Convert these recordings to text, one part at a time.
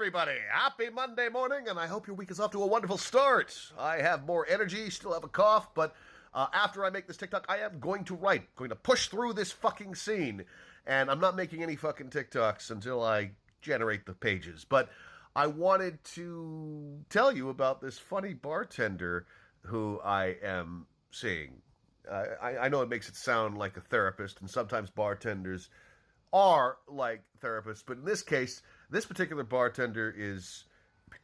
everybody. Happy Monday morning, and I hope your week is off to a wonderful start. I have more energy, still have a cough, but after I make this TikTok, I am going to write, going to push through this fucking scene, and I'm not making any fucking TikToks until I generate the pages. But I wanted to tell you about this funny bartender who I am seeing. I know it makes it sound like a therapist, and sometimes bartenders are like therapists, but in this case, this particular bartender is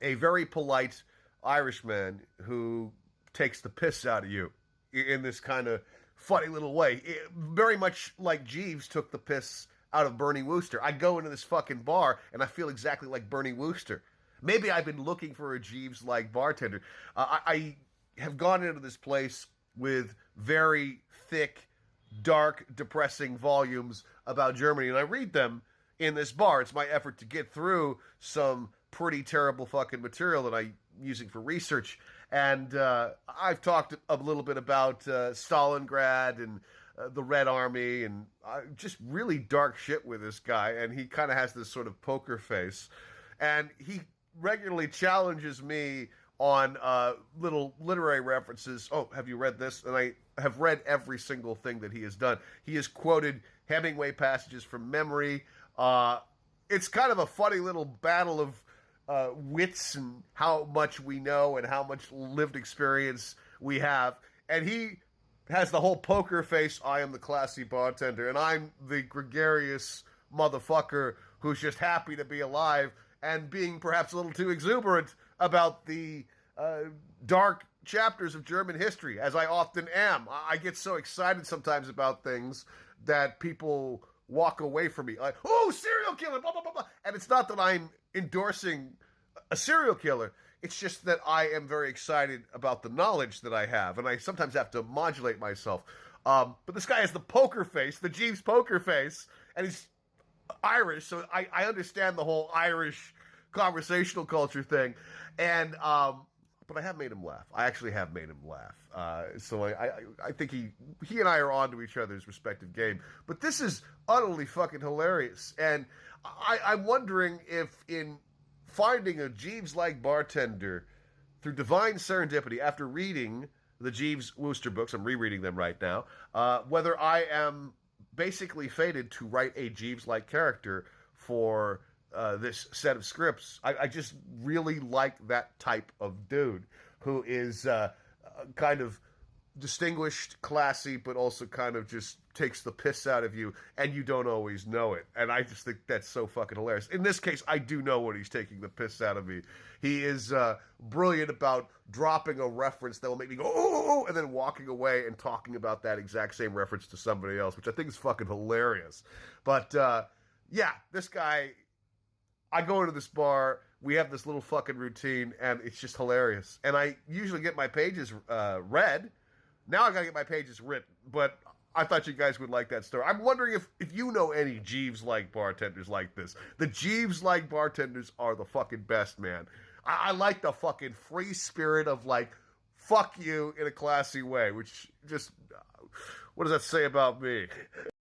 a very polite Irishman who takes the piss out of you in this kind of funny little way. Very much like Jeeves took the piss out of Bernie Wooster. I go into this fucking bar and I feel exactly like Bernie Wooster. Maybe I've been looking for a Jeeves-like bartender. I have gone into this place with very thick, dark, depressing volumes about Germany, and I read them in this bar. It's my effort to get through some pretty terrible fucking material that I'm using for research. And I've talked a little bit about Stalingrad and the Red Army, and just really dark shit with this guy, and he kind of has this sort of poker face. And he regularly challenges me on little literary references. Oh, have you read this? And I have read every single thing that he has done. He has quoted Hemingway passages from memory. It's kind of a funny little battle of wits and how much we know and how much lived experience we have. And he has the whole poker face, I am the classy bartender, and I'm the gregarious motherfucker who's just happy to be alive and being perhaps a little too exuberant about the dark chapters of German history, as I often am. I get so excited sometimes about things that people walk away from me. Like, oh, serial killer, blah, blah, blah, blah. And it's not that I'm endorsing a serial killer. It's just that I am very excited about the knowledge that I have, and I sometimes have to modulate myself. But this guy has the poker face, the Jeeves poker face, and he's Irish, so I understand the whole Irish conversational culture thing. And but I have made him laugh. I actually have made him laugh. So I think he and I are on to each other's respective game. But this is utterly fucking hilarious. And I'm wondering if in finding a Jeeves-like bartender through divine serendipity after reading the Jeeves Wooster books, I'm rereading them right now, whether I am basically fated to write a Jeeves-like character for this set of scripts. I just really like that type of dude who is kind of distinguished, classy, but also kind of just takes the piss out of you, and you don't always know it. And I just think that's so fucking hilarious. In this case, I do know when he's taking the piss out of me. He is brilliant about dropping a reference that will make me go, oh, and then walking away and talking about that exact same reference to somebody else, which I think is fucking hilarious. But, yeah, this guy, I go into this bar, we have this little fucking routine, and it's just hilarious. And I usually get my pages read. Now I gotta get my pages written, but I thought you guys would like that story. I'm wondering if you know any Jeeves-like bartenders like this. The Jeeves-like bartenders are the fucking best, man. I like the fucking free spirit of, like, fuck you in a classy way, which just, what does that say about me?